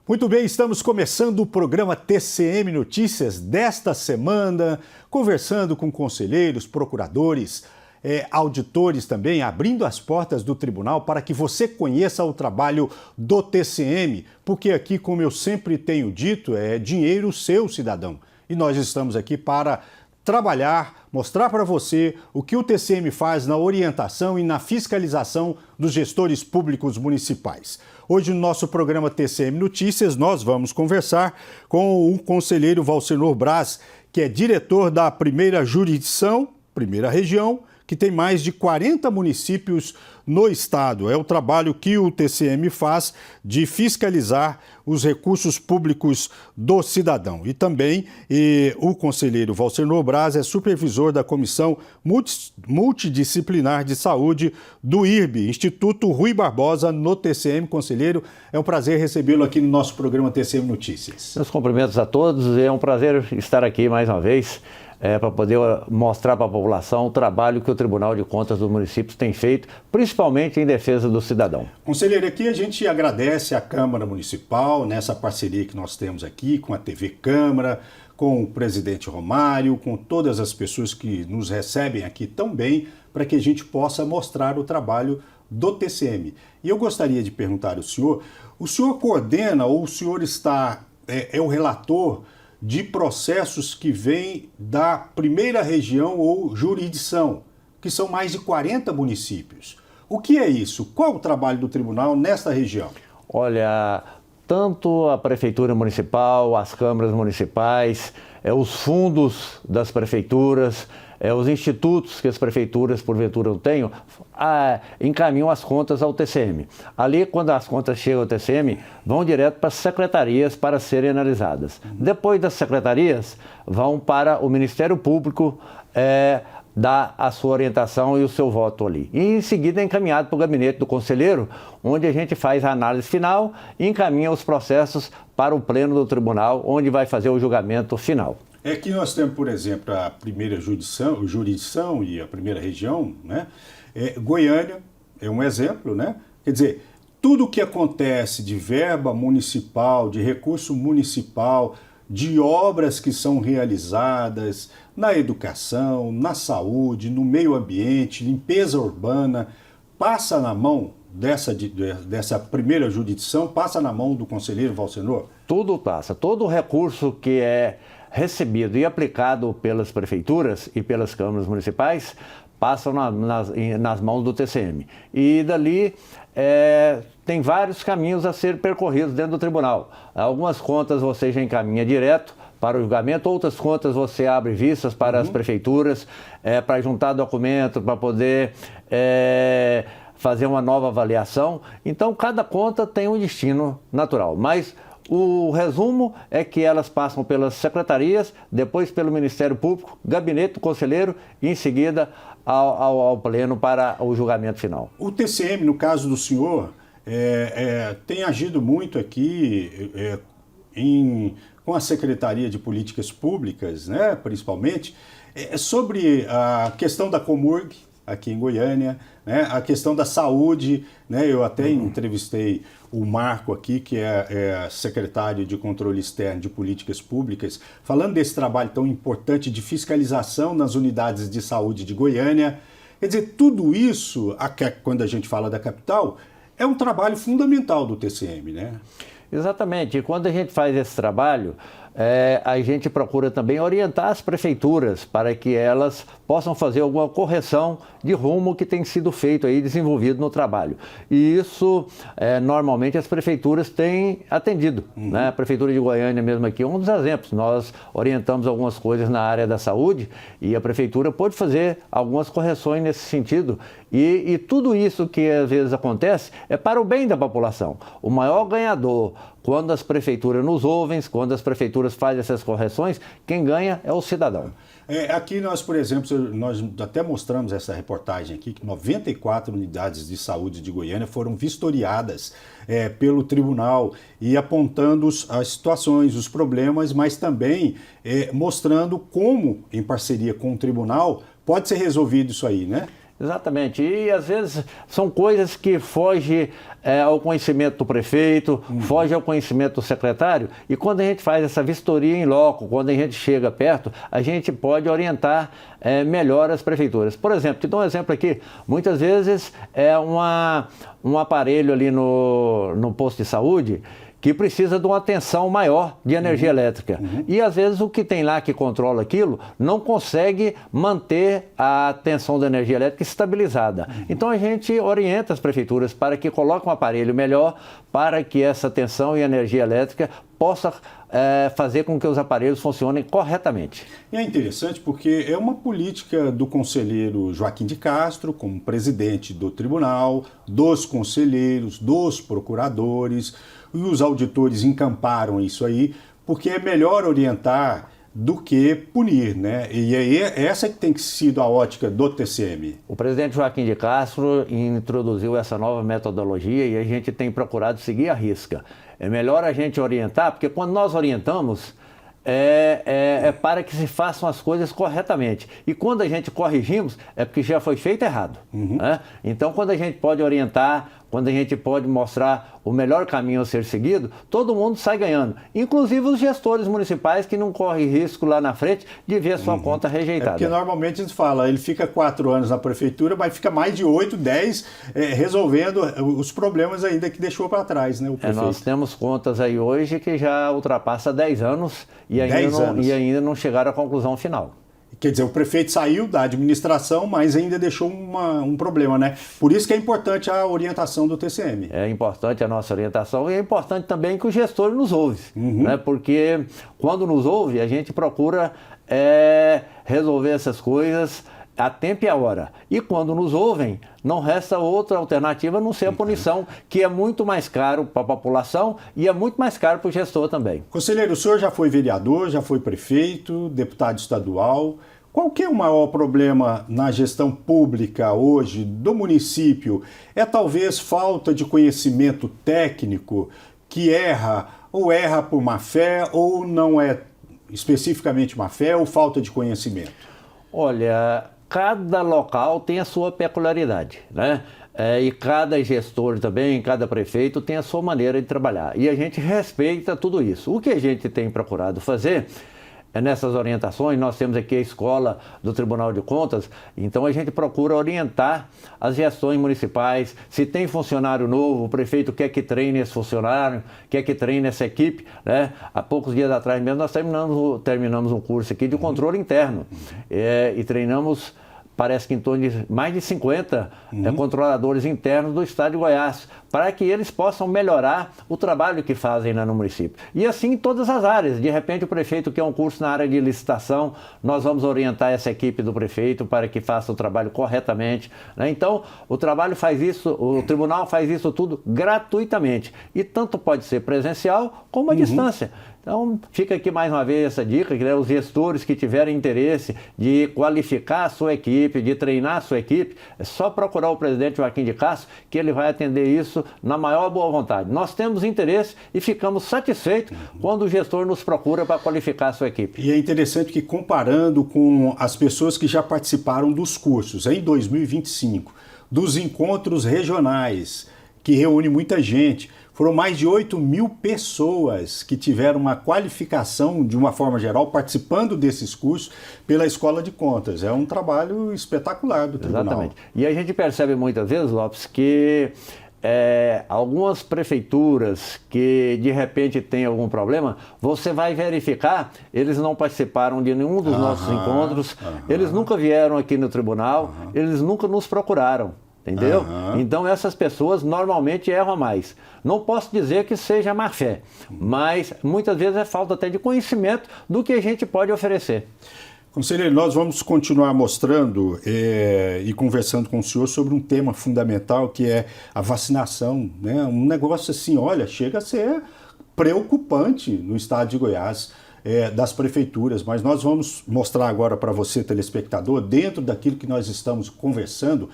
Muito bem, estamos começando o programa TCM Notícias desta semana, conversando com conselheiros, procuradores, auditores também, abrindo as portas do tribunal para que você conheça o trabalho do TCM, porque aqui, como eu sempre tenho dito, é dinheiro seu, cidadão. E nós estamos aqui para trabalhar, mostrar para você o que o TCM faz na orientação e na fiscalização dos gestores públicos municipais. Hoje, no nosso programa TCM Notícias, nós vamos conversar com o conselheiro Valcenor Braz, que é diretor da primeira jurisdição, primeira região, que tem mais de 40 municípios no estado. É o trabalho que o TCM faz de fiscalizar os recursos públicos do cidadão. E também o conselheiro Valcenor Braz é supervisor da Comissão Multidisciplinar de Saúde do IRB, Instituto Rui Barbosa, no TCM. Conselheiro, é um prazer recebê-lo aqui no nosso programa TCM Notícias. Meus cumprimentos a todos, é um prazer estar aqui mais uma vez. Para poder mostrar para a população o trabalho que o Tribunal de Contas dos municípios tem feito, principalmente em defesa do cidadão. Conselheiro, aqui a gente agradece à Câmara Municipal, nessa parceria que nós temos aqui com a TV Câmara, com o presidente Romário, com todas as pessoas que nos recebem aqui tão bem, para que a gente possa mostrar o trabalho do TCM. E eu gostaria de perguntar ao senhor, o senhor coordena ou o senhor é o relator de processos que vêm da primeira região ou jurisdição, que são mais de 40 municípios. O que é isso? Qual o trabalho do tribunal nesta região? Olha, tanto a Prefeitura Municipal, as câmaras municipais, os fundos das prefeituras, os institutos que as prefeituras, porventura, não tenham, encaminham as contas ao TCM. Ali, quando as contas chegam ao TCM, vão direto para as secretarias para serem analisadas. Depois das secretarias, vão para o Ministério Público dar a sua orientação e o seu voto ali. E, em seguida, é encaminhado para o gabinete do conselheiro, onde a gente faz a análise final e encaminha os processos para o pleno do tribunal, onde vai fazer o julgamento final. Aqui nós temos, por exemplo, a primeira jurisdição e a primeira região, né? Goiânia é um exemplo, né? Quer dizer, tudo o que acontece de verba municipal, de recurso municipal, de obras que são realizadas na educação, na saúde, no meio ambiente, limpeza urbana, passa na mão dessa primeira jurisdição, passa na mão do conselheiro Valcenor? Tudo passa, todo o recurso que é recebido e aplicado pelas prefeituras e pelas câmaras municipais passam nas mãos do TCM. E dali tem vários caminhos a ser percorridos dentro do tribunal. Algumas contas você já encaminha direto para o julgamento, outras contas você abre vistas para as prefeituras, para juntar documento, para poder fazer uma nova avaliação. Então, cada conta tem um destino natural, mas o resumo é que elas passam pelas secretarias, depois pelo Ministério Público, gabinete do conselheiro e em seguida ao pleno para o julgamento final. O TCM, no caso do senhor, tem agido muito aqui com a Secretaria de Políticas Públicas, né, principalmente, sobre a questão da Comurg aqui em Goiânia, né, a questão da saúde, né, eu até entrevistei o Marco aqui, que é secretário de Controle Externo de Políticas Públicas, falando desse trabalho tão importante de fiscalização nas unidades de saúde de Goiânia. Quer dizer, tudo isso, quando a gente fala da capital, é um trabalho fundamental do TCM, né? Exatamente. E quando a gente faz esse trabalho, a gente procura também orientar as prefeituras para que elas possam fazer alguma correção de rumo que tem sido feito aí, desenvolvido no trabalho. E isso, normalmente, as prefeituras têm atendido, né? A Prefeitura de Goiânia mesmo aqui é um dos exemplos. Nós orientamos algumas coisas na área da saúde e a Prefeitura pode fazer algumas correções nesse sentido. E tudo isso que às vezes acontece é para o bem da população. O maior ganhador, quando as prefeituras nos ouvem, quando as prefeituras fazem essas correções, quem ganha é o cidadão. Aqui nós, por exemplo, nós até mostramos essa reportagem aqui, que 94 unidades de saúde de Goiânia foram vistoriadas pelo tribunal e apontando as situações, os problemas, mas também mostrando como, em parceria com o tribunal, pode ser resolvido isso aí, né? Exatamente. E às vezes são coisas que fogem ao conhecimento do prefeito, foge ao conhecimento do secretário. E quando a gente faz essa vistoria em loco, quando a gente chega perto, a gente pode orientar melhor as prefeituras. Por exemplo, te dou um exemplo aqui. Muitas vezes é um aparelho ali no posto de saúde que precisa de uma tensão maior de energia elétrica. E às vezes o que tem lá que controla aquilo não consegue manter a tensão da energia elétrica estabilizada. Então a gente orienta as prefeituras para que coloquem um aparelho melhor para que essa tensão e energia elétrica possa fazer com que os aparelhos funcionem corretamente. E é interessante porque é uma política do conselheiro Joaquim de Castro, como presidente do tribunal, dos conselheiros, dos procuradores, e os auditores encamparam isso aí, porque é melhor orientar do que punir, né? E aí essa que tem sido a ótica do TCM. O presidente Joaquim de Castro introduziu essa nova metodologia e a gente tem procurado seguir à risca. É melhor a gente orientar, porque quando nós orientamos, é para que se façam as coisas corretamente. E quando a gente corrigimos, é porque já foi feito errado. Né? Então, quando a gente pode orientar, quando a gente pode mostrar o melhor caminho a ser seguido, todo mundo sai ganhando. Inclusive os gestores municipais que não correm risco lá na frente de ver a sua conta rejeitada. É porque normalmente a gente fala, ele fica 4 anos na prefeitura, mas fica mais de 8, 10 resolvendo os problemas ainda que deixou para trás, né, o prefeito. Nós temos contas aí hoje que já ultrapassa 10 anos e ainda não chegaram à conclusão final. Quer dizer, o prefeito saiu da administração, mas ainda deixou um problema, né? Por isso que é importante a orientação do TCM. É importante a nossa orientação e é importante também que o gestor nos ouve, né? Porque quando nos ouve, a gente procura resolver essas coisas a tempo e a hora. E quando nos ouvem, não resta outra alternativa a não ser a punição, que é muito mais caro para a população e é muito mais caro para o gestor também. Conselheiro, o senhor já foi vereador, já foi prefeito, deputado estadual. Qual que é o maior problema na gestão pública hoje do município? É talvez falta de conhecimento técnico que erra por má fé, ou não é especificamente má fé, ou falta de conhecimento? Olha, cada local tem a sua peculiaridade, né? E cada gestor também, cada prefeito tem a sua maneira de trabalhar. E a gente respeita tudo isso. O que a gente tem procurado fazer nessas orientações, nós temos aqui a escola do Tribunal de Contas, então a gente procura orientar as gestões municipais. Se tem funcionário novo, o prefeito quer que treine esse funcionário, quer que treine essa equipe, né? Há poucos dias atrás mesmo nós terminamos um curso aqui de controle interno e treinamos, parece que em torno de mais de 50 controladores internos do estado de Goiás, para que eles possam melhorar o trabalho que fazem lá no município. E assim em todas as áreas. De repente o prefeito quer um curso na área de licitação, nós vamos orientar essa equipe do prefeito para que faça o trabalho corretamente, né? Então o tribunal faz isso tudo gratuitamente. E tanto pode ser presencial como à distância. Então, fica aqui mais uma vez essa dica, que os gestores que tiverem interesse de qualificar a sua equipe, de treinar a sua equipe, é só procurar o presidente Joaquim de Castro, que ele vai atender isso na maior boa vontade. Nós temos interesse e ficamos satisfeitos quando o gestor nos procura para qualificar a sua equipe. E é interessante que, comparando com as pessoas que já participaram dos cursos em 2025, dos encontros regionais, que reúne muita gente, foram mais de 8.000 pessoas que tiveram uma qualificação, de uma forma geral, participando desses cursos pela Escola de Contas. É um trabalho espetacular do tribunal. Exatamente. E a gente percebe muitas vezes, Lopes, que algumas prefeituras que de repente têm algum problema, você vai verificar, eles não participaram de nenhum dos nossos encontros, eles nunca vieram aqui no tribunal, eles nunca nos procuraram. Entendeu? Então essas pessoas normalmente erram mais. Não posso dizer que seja má fé, mas muitas vezes é falta até de conhecimento do que a gente pode oferecer. Conselheiro, nós vamos continuar mostrando e conversando com o senhor sobre um tema fundamental, que é a vacinação, né? Um negócio assim, olha, chega a ser preocupante no estado de Goiás, das prefeituras, mas nós vamos mostrar agora para você, telespectador, dentro daquilo que nós estamos conversando,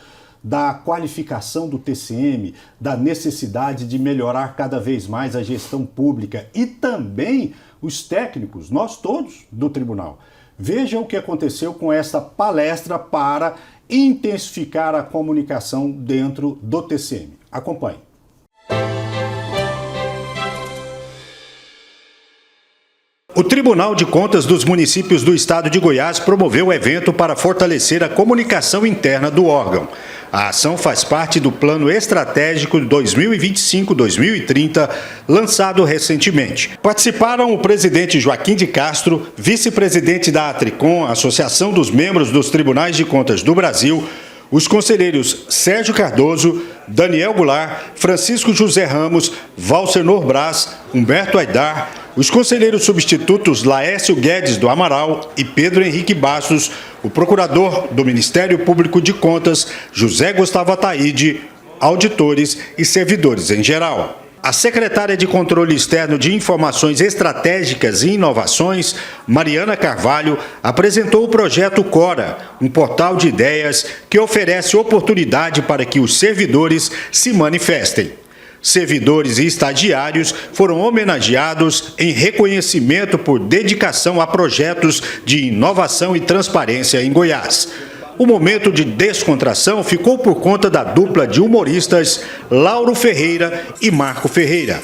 da qualificação do TCM, da necessidade de melhorar cada vez mais a gestão pública e também os técnicos, nós todos do tribunal. Veja o que aconteceu com esta palestra para intensificar a comunicação dentro do TCM. Acompanhe. O Tribunal de Contas dos Municípios do Estado de Goiás promoveu o evento para fortalecer a comunicação interna do órgão. A ação faz parte do Plano Estratégico 2025-2030, lançado recentemente. Participaram o presidente Joaquim de Castro, vice-presidente da Atricom, Associação dos Membros dos Tribunais de Contas do Brasil, os conselheiros Sérgio Cardoso, Daniel Goulart, Francisco José Ramos, Valcenor Braz, Humberto Aidar, os conselheiros substitutos Laércio Guedes do Amaral e Pedro Henrique Bastos, o procurador do Ministério Público de Contas, José Gustavo Ataíde, auditores e servidores em geral. A secretária de Controle Externo de Informações Estratégicas e Inovações, Mariana Carvalho, apresentou o projeto Cora, um portal de ideias que oferece oportunidade para que os servidores se manifestem. Servidores e estagiários foram homenageados em reconhecimento por dedicação a projetos de inovação e transparência em Goiás. O momento de descontração ficou por conta da dupla de humoristas Lauro Ferreira e Marco Ferreira.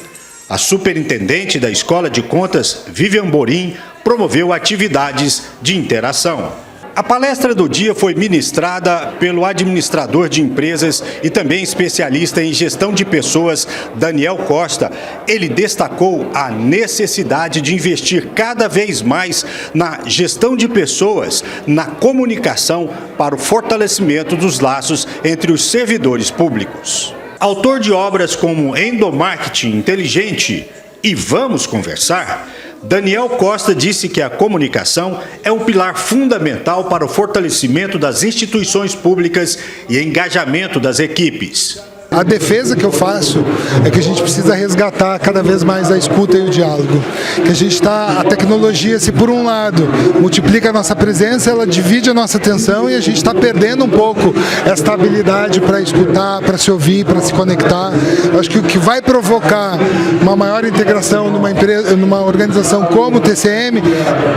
A superintendente da Escola de Contas, Vivian Borim, promoveu atividades de interação. A palestra do dia foi ministrada pelo administrador de empresas e também especialista em gestão de pessoas, Daniel Costa. Ele destacou a necessidade de investir cada vez mais na gestão de pessoas, na comunicação para o fortalecimento dos laços entre os servidores públicos. Autor de obras como Endomarketing Inteligente e Vamos Conversar, Daniel Costa disse que a comunicação é um pilar fundamental para o fortalecimento das instituições públicas e engajamento das equipes. A defesa que eu faço é que a gente precisa resgatar cada vez mais a escuta e o diálogo. Que a tecnologia, se por um lado multiplica a nossa presença, ela divide a nossa atenção e a gente está perdendo um pouco essa habilidade para escutar, para se ouvir, para se conectar. Eu acho que o que vai provocar uma maior integração numa empresa, numa organização como o TCM,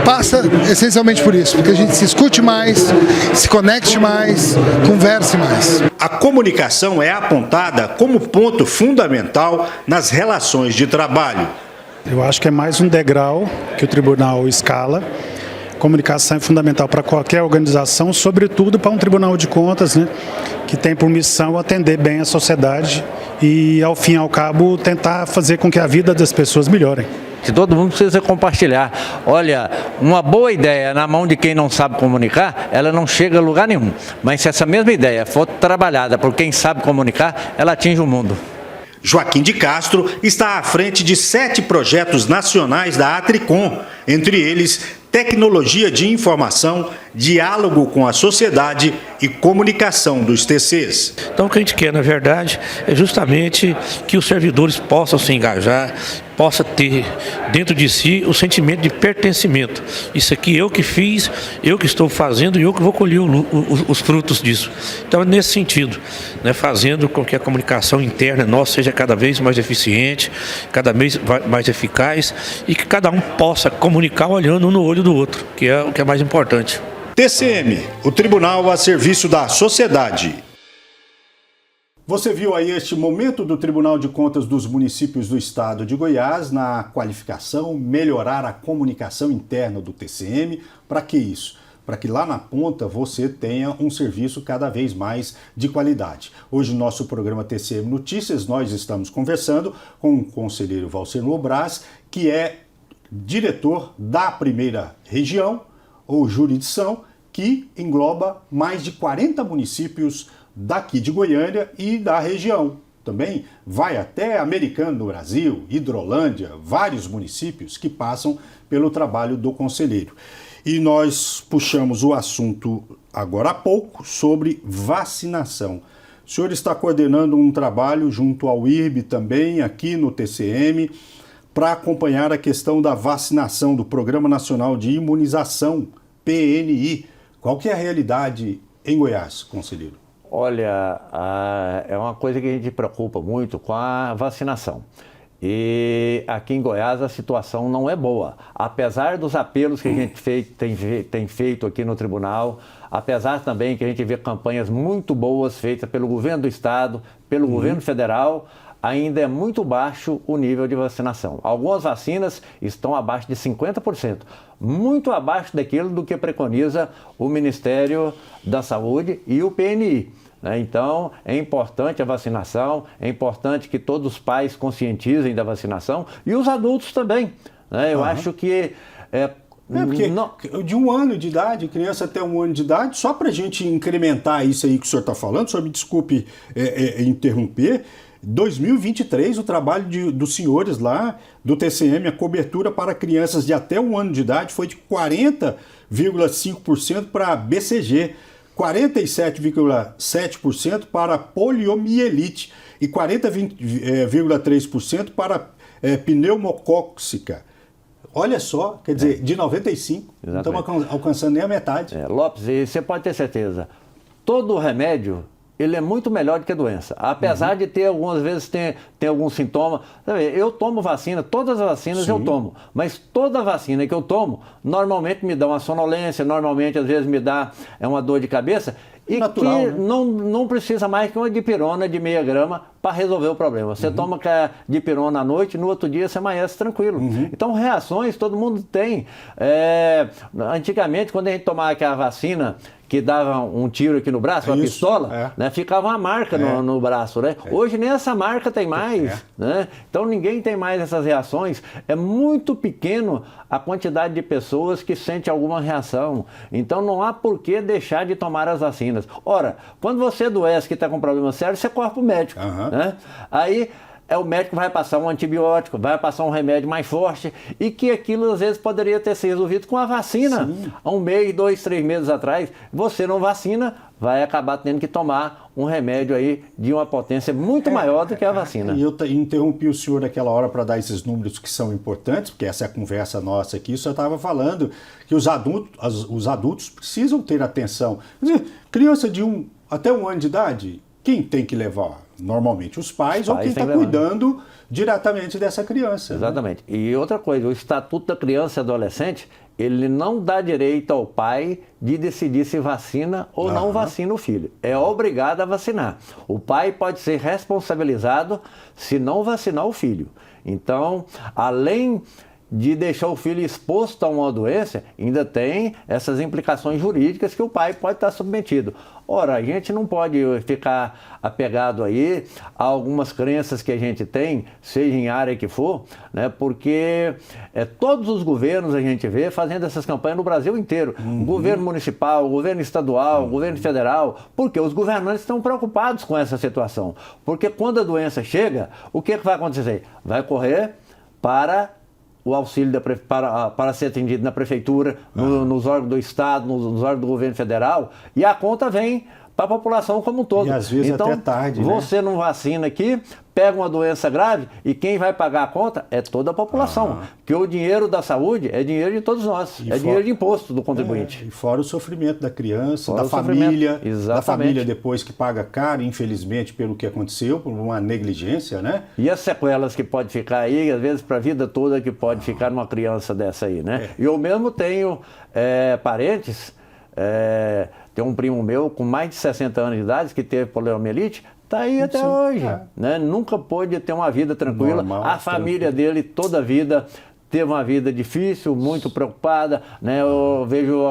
passa essencialmente por isso, porque a gente se escute mais, se conecte mais, converse mais. A comunicação é apontada como ponto fundamental nas relações de trabalho. Eu acho que é mais um degrau que o tribunal escala. Comunicação é fundamental para qualquer organização, sobretudo para um tribunal de contas, né, que tem por missão atender bem a sociedade e, ao fim e ao cabo, tentar fazer com que a vida das pessoas melhore. Que todo mundo precisa compartilhar. Olha, uma boa ideia na mão de quem não sabe comunicar, ela não chega a lugar nenhum. Mas se essa mesma ideia for trabalhada por quem sabe comunicar, ela atinge o mundo. Joaquim de Castro está à frente de 7 projetos nacionais da Atricom, entre eles tecnologia de informação, diálogo com a sociedade e comunicação dos TCs. Então o que a gente quer, na verdade, é justamente que os servidores possam se engajar, possa ter dentro de si o sentimento de pertencimento. Isso aqui eu que fiz, eu que estou fazendo e eu que vou colher os frutos disso. Então é nesse sentido, né, fazendo com que a comunicação interna nossa seja cada vez mais eficiente, cada vez mais eficaz e que cada um possa comunicar olhando um no olho do outro, que é o que é mais importante. TCM, o Tribunal a serviço da sociedade. Você viu aí este momento do Tribunal de Contas dos Municípios do Estado de Goiás na qualificação, melhorar a comunicação interna do TCM. Para que isso? Para que lá na ponta você tenha um serviço cada vez mais de qualidade. Hoje no nosso programa TCM Notícias nós estamos conversando com o conselheiro Valcenor Braz, que é diretor da primeira região ou jurisdição, que engloba mais de 40 municípios daqui de Goiânia e da região. Também vai até Americana do Brasil, Hidrolândia, vários municípios que passam pelo trabalho do conselheiro. E nós puxamos o assunto agora há pouco sobre vacinação. O senhor está coordenando um trabalho junto ao IRB também, aqui no TCM, para acompanhar a questão da vacinação do Programa Nacional de Imunização, PNI. Qual que é a realidade em Goiás, conselheiro? Olha, é uma coisa que a gente preocupa muito com a vacinação. E aqui em Goiás a situação não é boa. Apesar dos apelos que a gente tem feito aqui no tribunal, apesar também que a gente vê campanhas muito boas feitas pelo governo do estado, pelo governo federal, ainda é muito baixo o nível de vacinação. Algumas vacinas estão abaixo de 50%, muito abaixo daquilo do que preconiza o Ministério da Saúde e o PNI. Então, é importante a vacinação, é importante que todos os pais conscientizem da vacinação e os adultos também. Eu acho que... porque de 1 ano de idade, criança até 1 ano de idade, só para a gente incrementar isso aí que o senhor está falando, o senhor me desculpe interromper, 2023, o trabalho dos senhores lá do TCM, a cobertura para crianças de até 1 ano de idade foi de 40,5% para BCG, 47,7% para poliomielite e 40,3% para pneumocócica. Olha só, quer dizer, de 95, não estamos alcançando nem a metade. Lopes, e você pode ter certeza, todo remédio, ele é muito melhor do que a doença. Apesar de ter, algumas vezes, tem algum sintoma. Eu tomo vacina, todas as vacinas eu tomo. Mas toda vacina que eu tomo, normalmente me dá uma sonolência, normalmente, às vezes, me dá uma dor de cabeça. E natural, que não precisa mais que uma dipirona de 0,5 grama para resolver o problema. Você toma a dipirona à noite, no outro dia você amanhece tranquilo. Então, reações todo mundo tem. Antigamente, quando a gente tomava aquela vacina que dava um tiro aqui no braço, uma pistola, ficava uma marca no braço. Hoje nem essa marca tem mais. Então, ninguém tem mais essas reações. É muito pequeno a quantidade de pessoas que sente alguma reação. Então, não há por que deixar de tomar as vacinas. Ora, quando você adoece, que está com problema sério, você corre para o médico. Aí o médico vai passar um antibiótico, vai passar um remédio mais forte e que aquilo às vezes poderia ter sido resolvido com a vacina. Há 1 mês, 2, 3 meses atrás, você não vacina, vai acabar tendo que tomar um remédio aí de uma potência muito maior do que a vacina. E eu interrompi o senhor naquela hora para dar esses números que são importantes, porque essa é a conversa nossa aqui, o senhor estava falando que os adultos precisam ter atenção. Quer dizer, criança de até 1 ano de idade, quem tem que levar? Normalmente os pais ou quem está cuidando diretamente dessa criança. Exatamente. E outra coisa, o Estatuto da Criança e Adolescente, ele não dá direito ao pai de decidir se vacina ou não vacina o filho. É obrigado a vacinar. O pai pode ser responsabilizado se não vacinar o filho. Então, além de deixar o filho exposto a uma doença, ainda tem essas implicações jurídicas que o pai pode estar submetido. Ora, a gente não pode ficar apegado aí a algumas crenças que a gente tem, seja em área que for, porque todos os governos a gente vê fazendo essas campanhas no Brasil inteiro. Governo municipal, governo estadual, governo federal, porque os governantes estão preocupados com essa situação. Porque quando a doença chega, o que vai acontecer? Vai correr para o auxílio para ser atendido na prefeitura, nos órgãos do Estado, nos órgãos do governo federal, e a conta vem para a população como um todo. E às vezes então, até tarde, você não vacina aqui, pega uma doença grave e quem vai pagar a conta é toda a população. Porque o dinheiro da saúde é dinheiro de todos nós, dinheiro de imposto do contribuinte. E fora o sofrimento da criança, da família, depois que paga caro, infelizmente, pelo que aconteceu, por uma negligência, E as sequelas que pode ficar aí, às vezes para a vida toda que pode ficar numa criança dessa aí, E eu mesmo tenho parentes, tem um primo meu com mais de 60 anos de idade que teve poliomielite, está aí até hoje. Nunca pôde ter uma vida tranquila. Normal, a família dele toda a vida teve uma vida difícil, muito preocupada. Eu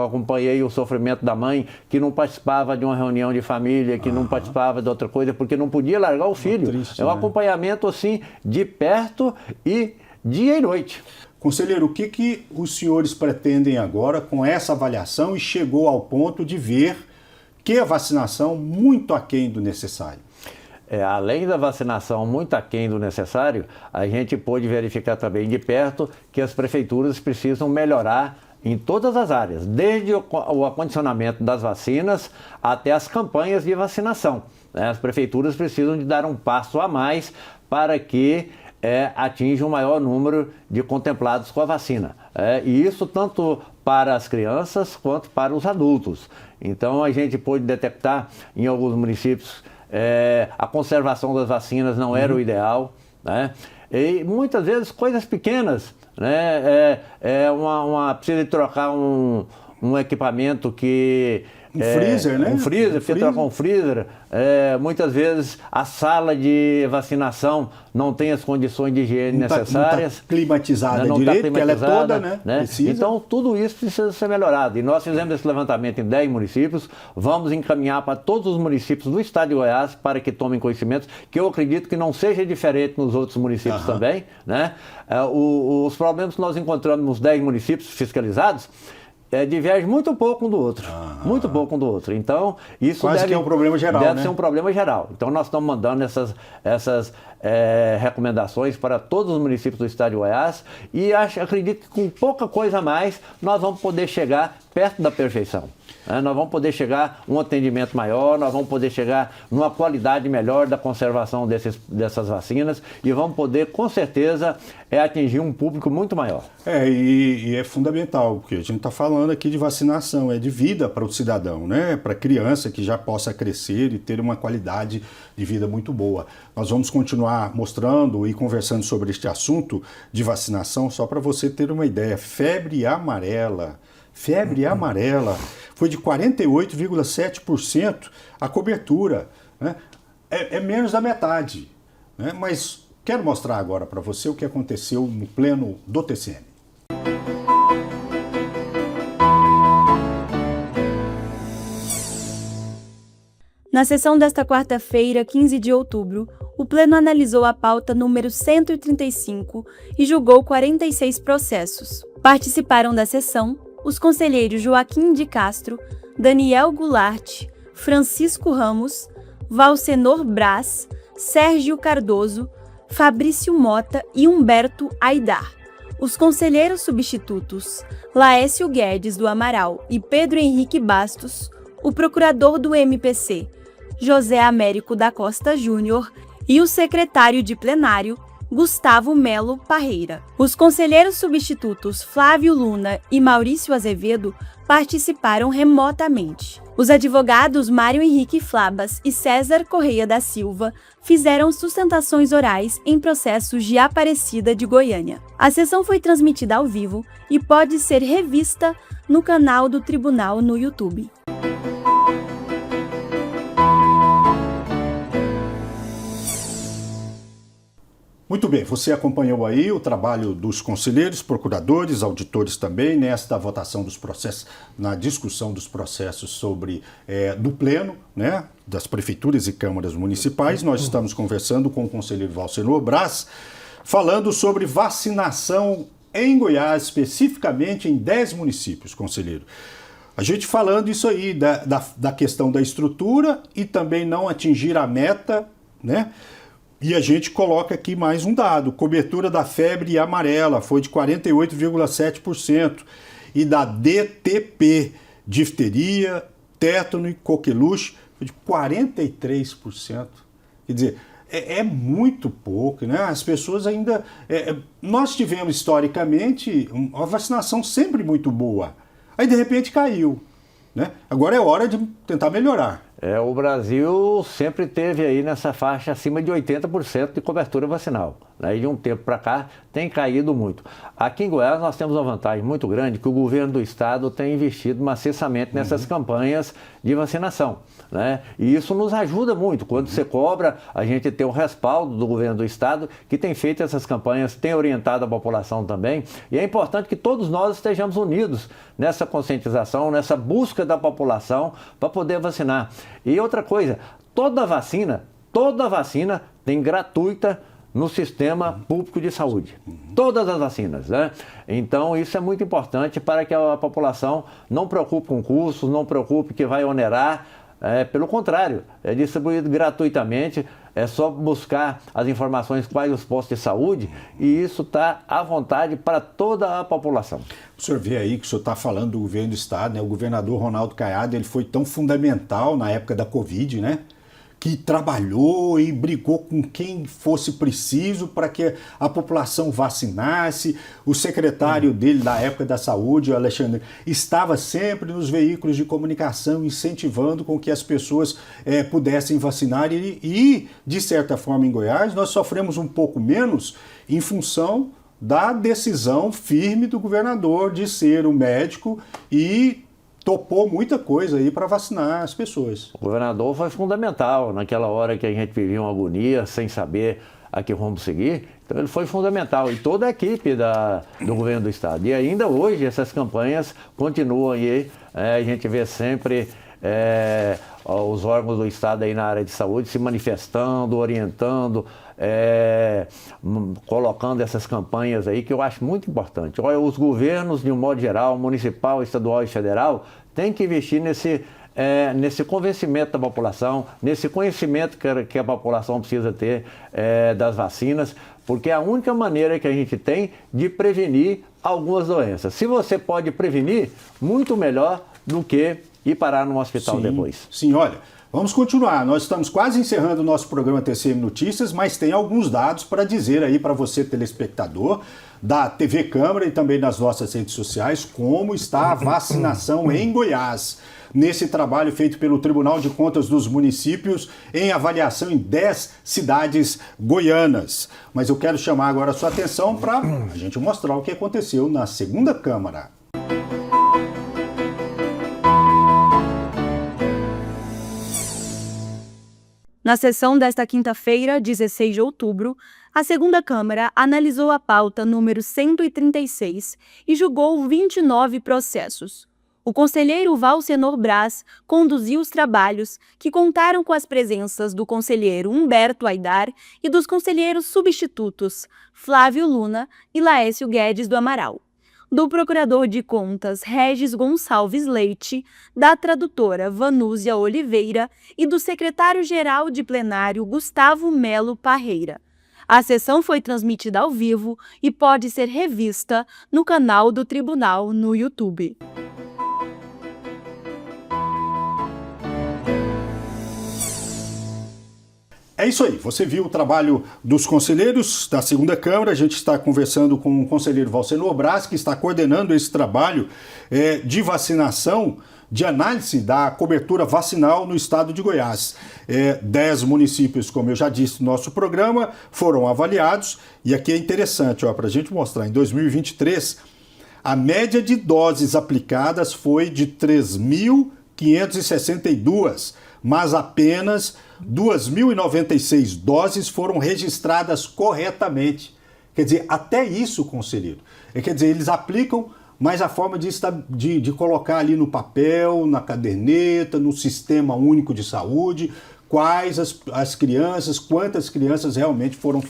acompanhei o sofrimento da mãe que não participava de uma reunião de família, que não participava de outra coisa, porque não podia largar o filho. Triste, um acompanhamento assim de perto e dia e noite. Conselheiro, o que os senhores pretendem agora com essa avaliação e chegou ao ponto de ver que a vacinação muito aquém do necessário? Além da vacinação muito aquém do necessário, a gente pôde verificar também de perto que as prefeituras precisam melhorar em todas as áreas, desde o acondicionamento das vacinas até as campanhas de vacinação. As prefeituras precisam de dar um passo a mais para que atinge um maior número de contemplados com a vacina. E isso tanto para as crianças quanto para os adultos. Então a gente pôde detectar em alguns municípios a conservação das vacinas não era o ideal. E muitas vezes coisas pequenas, né? Precisa trocar um equipamento que... freezer, né? Um freezer, precisa trocar um freezer. Muitas vezes a sala de vacinação não tem as condições de higiene necessárias. Não está climatizada não direito, tá porque ela é toda, né? Então, tudo isso precisa ser melhorado. E nós fizemos esse levantamento em 10 municípios, vamos encaminhar para todos os municípios do estado de Goiás para que tomem conhecimento, que eu acredito que não seja diferente nos outros municípios também, né? Os problemas que nós encontramos nos 10 municípios fiscalizados diverge muito pouco um do outro. Muito pouco um do outro. Então, isso quase que é um problema geral, deve né? ser um problema geral. Então, nós estamos mandando essas recomendações para todos os municípios do estado de Goiás e acredito que com pouca coisa a mais nós vamos poder chegar perto da perfeição. Nós vamos poder chegar a um atendimento maior, nós vamos poder chegar numa qualidade melhor da conservação dessas vacinas e vamos poder, com certeza, atingir um público muito maior. E é fundamental, porque a gente está falando aqui de vacinação, é de vida para o cidadão, né? Para a criança que já possa crescer e ter uma qualidade de vida muito boa. Nós vamos continuar mostrando e conversando sobre este assunto de vacinação, só para você ter uma ideia. Febre amarela foi de 48,7% a cobertura, né? É menos da metade, né? Mas quero mostrar agora para você o que aconteceu no pleno do TCM. Na sessão desta quarta-feira, 15 de outubro, o Pleno analisou a pauta número 135 e julgou 46 processos. Participaram da sessão os conselheiros Joaquim de Castro, Daniel Goulart, Francisco Ramos, Valcenor Braz, Sérgio Cardoso, Fabrício Mota e Humberto Aidar. Os conselheiros substitutos Laécio Guedes do Amaral e Pedro Henrique Bastos, o procurador do MPC, José Américo da Costa Júnior, e o secretário de plenário, Gustavo Melo Parreira. Os conselheiros substitutos Flávio Luna e Maurício Azevedo participaram remotamente. Os advogados Mário Henrique Flabas e César Correia da Silva fizeram sustentações orais em processos de Aparecida de Goiânia. A sessão foi transmitida ao vivo e pode ser revista no canal do Tribunal no YouTube. Muito bem, você acompanhou aí o trabalho dos conselheiros, procuradores, auditores também, nesta votação dos processos, na discussão dos processos sobre do Pleno, né, das prefeituras e câmaras municipais. Nós estamos conversando com o conselheiro Valcenor Braz, falando sobre vacinação em Goiás, especificamente em 10 municípios, conselheiro. A gente falando isso aí, da questão da estrutura e também não atingir a meta, né? E a gente coloca aqui mais um dado, cobertura da febre amarela foi de 48,7% e da DTP, difteria, tétano e coqueluche, foi de 43%. Quer dizer, é muito pouco, né? As pessoas ainda... nós tivemos historicamente uma vacinação sempre muito boa, aí de repente caiu, né? Agora é hora de tentar melhorar. O Brasil sempre teve aí nessa faixa acima de 80% de cobertura vacinal. Aí de um tempo para cá tem caído muito. Aqui em Goiás nós temos uma vantagem muito grande que o governo do estado tem investido maciçamente nessas campanhas de vacinação, né? E isso nos ajuda muito. Quando você cobra, a gente tem o respaldo do governo do estado que tem feito essas campanhas, tem orientado a população também. E é importante que todos nós estejamos unidos nessa conscientização, nessa busca da população para poder vacinar. E outra coisa, toda vacina tem gratuita no sistema público de saúde. Todas as vacinas, né? Então isso é muito importante para que a população não preocupe com custos, não preocupe que vai onerar. Pelo contrário, é distribuído gratuitamente, é só buscar as informações quais os postos de saúde e isso está à vontade para toda a população. O senhor vê aí que o senhor está falando do governo do estado, né? O governador Ronaldo Caiado, ele foi tão fundamental na época da Covid, né? que trabalhou e brigou com quem fosse preciso para que a população vacinasse. O secretário dele, da época da saúde, o Alexandre, estava sempre nos veículos de comunicação incentivando com que as pessoas pudessem vacinar e, de certa forma, em Goiás, nós sofremos um pouco menos em função da decisão firme do governador de ser um médico e topou muita coisa aí para vacinar as pessoas. O governador foi fundamental naquela hora que a gente vivia uma agonia, sem saber a que rumo seguir. Então ele foi fundamental e toda a equipe do governo do estado. E ainda hoje essas campanhas continuam aí, a gente vê sempre os órgãos do estado aí na área de saúde se manifestando, orientando, colocando essas campanhas aí que eu acho muito importante. Olha, os governos, de um modo geral, municipal, estadual e federal, têm que investir nesse convencimento da população, nesse conhecimento que a população precisa ter das vacinas, porque é a única maneira que a gente tem de prevenir algumas doenças. Se você pode prevenir, muito melhor do que ir parar no hospital depois. Sim, olha, vamos continuar. Nós estamos quase encerrando o nosso programa TCM Notícias, mas tem alguns dados para dizer aí para você, telespectador da TV Câmara e também nas nossas redes sociais, como está a vacinação em Goiás. Nesse trabalho feito pelo Tribunal de Contas dos Municípios, em avaliação em 10 cidades goianas. Mas eu quero chamar agora a sua atenção para a gente mostrar o que aconteceu na segunda Câmara. Na sessão desta quinta-feira, 16 de outubro, a segunda Câmara analisou a pauta número 136 e julgou 29 processos. O conselheiro Valcenor Braz conduziu os trabalhos, que contaram com as presenças do conselheiro Humberto Aidar e dos conselheiros substitutos Flávio Luna e Laécio Guedes do Amaral, do procurador de contas Regis Gonçalves Leite, da tradutora Vanúzia Oliveira e do secretário-geral de plenário Gustavo Melo Parreira. A sessão foi transmitida ao vivo e pode ser revista no canal do Tribunal no YouTube. É isso aí, você viu o trabalho dos conselheiros da segunda Câmara, a gente está conversando com o conselheiro Valcenor Braz, que está coordenando esse trabalho de vacinação, de análise da cobertura vacinal no estado de Goiás. 10 municípios, como eu já disse no nosso programa, foram avaliados, e aqui é interessante, para a gente mostrar, em 2023, a média de doses aplicadas foi de 3.562, mas apenas 2.096 doses foram registradas corretamente. Quer dizer, até isso, conselheiro. Quer dizer, eles aplicam, mas a forma de colocar ali no papel, na caderneta, no Sistema Único de Saúde, quais as crianças, quantas crianças realmente foram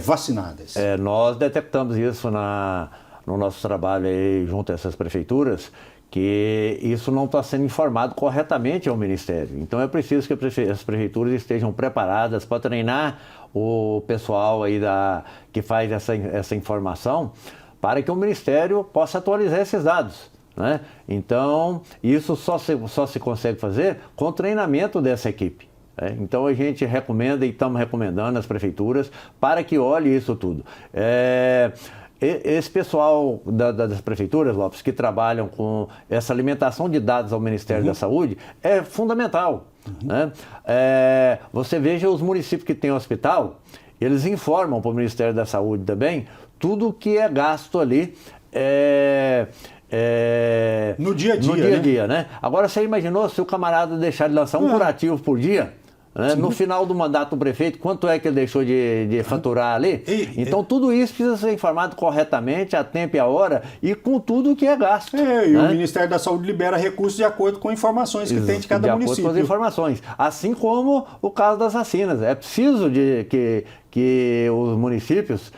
vacinadas. Nós detectamos isso no nosso trabalho aí, junto a essas prefeituras, que isso não está sendo informado corretamente ao Ministério. Então é preciso que as prefeituras estejam preparadas para treinar o pessoal aí que faz essa informação, para que o Ministério possa atualizar esses dados, né? Então isso só se consegue fazer com o treinamento dessa equipe. Então a gente recomenda e estamos recomendando às prefeituras para que olhe isso tudo. Esse pessoal das prefeituras, Lopes, que trabalham com essa alimentação de dados ao Ministério da Saúde, é fundamental. Né? Você veja os municípios que têm hospital, eles informam para o Ministério da Saúde também tudo que é gasto ali no dia a dia. No dia a dia, né? Agora, você imaginou se o camarada deixar de lançar um curativo por dia? No final do mandato do prefeito, quanto é que ele deixou de faturar ali? Então, tudo isso precisa ser informado corretamente, a tempo e a hora, e com tudo que é gasto. E o Ministério da Saúde libera recursos de acordo com informações que tem de cada município. De acordo com as informações. Assim como o caso das vacinas. É preciso que os municípios,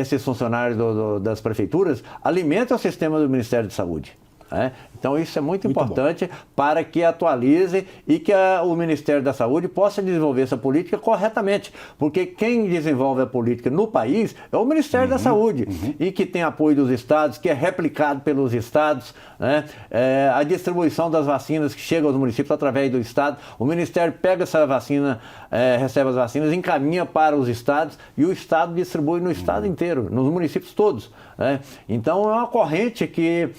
esses funcionários das prefeituras, alimentem o sistema do Ministério da Saúde. né? Então isso é muito importante para que atualize e que o Ministério da Saúde possa desenvolver essa política corretamente, porque quem desenvolve a política no país é o Ministério da Saúde, e que tem apoio dos estados, que é replicado pelos estados, né? A distribuição das vacinas que chegam aos municípios através do estado, o Ministério pega essa vacina, recebe as vacinas, encaminha para os estados e o estado distribui no estado inteiro, nos municípios todos, né? Então é uma corrente que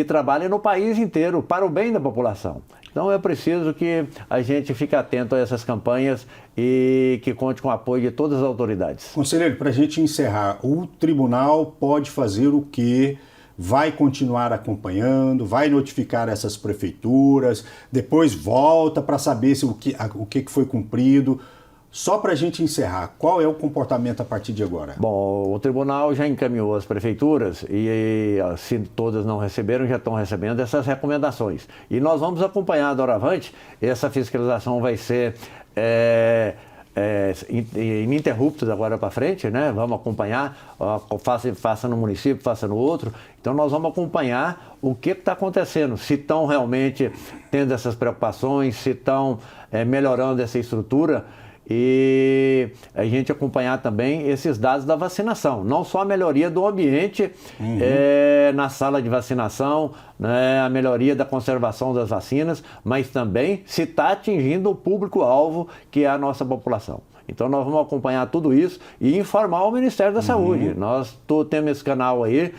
trabalha no país inteiro, para o bem da população. Então é preciso que a gente fique atento a essas campanhas e que conte com o apoio de todas as autoridades. Conselheiro, para a gente encerrar, o tribunal pode fazer o quê? Vai continuar acompanhando, vai notificar essas prefeituras, depois volta para saber se o que foi cumprido. Só para a gente encerrar, qual é o comportamento a partir de agora? Bom, o tribunal já encaminhou as prefeituras e se todas não receberam, já estão recebendo essas recomendações. E nós vamos acompanhar doravante, essa fiscalização vai ser ininterrupta agora para frente, né? Vamos acompanhar, faça no município, faça no outro. Então nós vamos acompanhar o que está acontecendo, se estão realmente tendo essas preocupações, se estão melhorando essa estrutura. E a gente acompanhar também esses dados da vacinação, não só a melhoria do ambiente na sala de vacinação, né, a melhoria da conservação das vacinas, mas também se está atingindo o público-alvo, que é a nossa população. Então nós vamos acompanhar tudo isso e informar o Ministério da Saúde. Nós temos esse canal aí,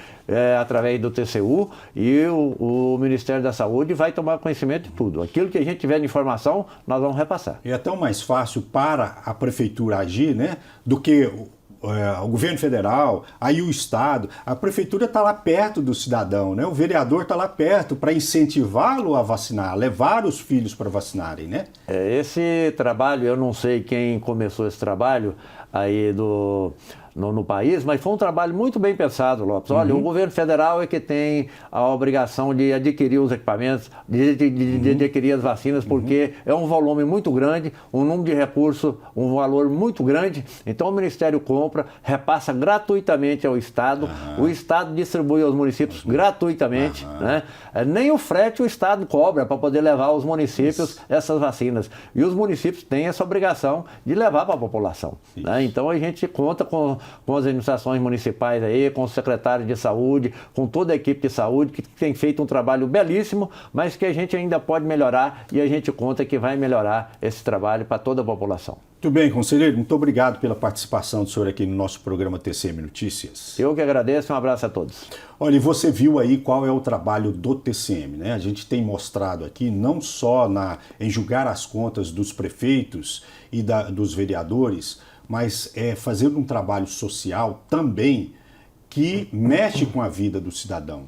através do TCU, e o Ministério da Saúde vai tomar conhecimento de tudo. Aquilo que a gente tiver de informação, nós vamos repassar. É tão mais fácil para a prefeitura agir, né, do que o governo federal, aí o estado. A prefeitura está lá perto do cidadão, né? O vereador está lá perto para incentivá-lo a vacinar, levar os filhos para vacinarem, né? Esse trabalho, eu não sei quem começou esse trabalho aí no país, mas foi um trabalho muito bem pensado, Lopes. Olha, o governo federal é que tem a obrigação de adquirir os equipamentos, de adquirir as vacinas, porque é um volume muito grande, um número de recursos, um valor muito grande. Então o Ministério compra, repassa gratuitamente ao Estado, o Estado distribui aos municípios gratuitamente, né? Nem o frete o Estado cobra para poder levar aos municípios essas vacinas. E os municípios têm essa obrigação de levar para a população, né? Então a gente conta com as administrações municipais aí, com o secretário de saúde, com toda a equipe de saúde, que tem feito um trabalho belíssimo, mas que a gente ainda pode melhorar e a gente conta que vai melhorar esse trabalho para toda a população. Muito bem, conselheiro, muito obrigado pela participação do senhor aqui no nosso programa TCM Notícias. Eu que agradeço, um abraço a todos. Olha, e você viu aí qual é o trabalho do TCM, né? A gente tem mostrado aqui, não só em julgar as contas dos prefeitos e dos vereadores, mas fazer um trabalho social também que mexe com a vida do cidadão.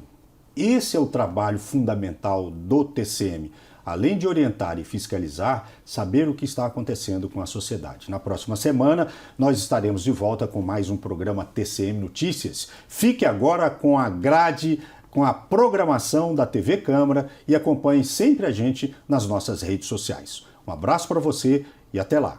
Esse é o trabalho fundamental do TCM. Além de orientar e fiscalizar, saber o que está acontecendo com a sociedade. Na próxima semana, nós estaremos de volta com mais um programa TCM Notícias. Fique agora com a grade, com a programação da TV Câmara e acompanhe sempre a gente nas nossas redes sociais. Um abraço para você e até lá.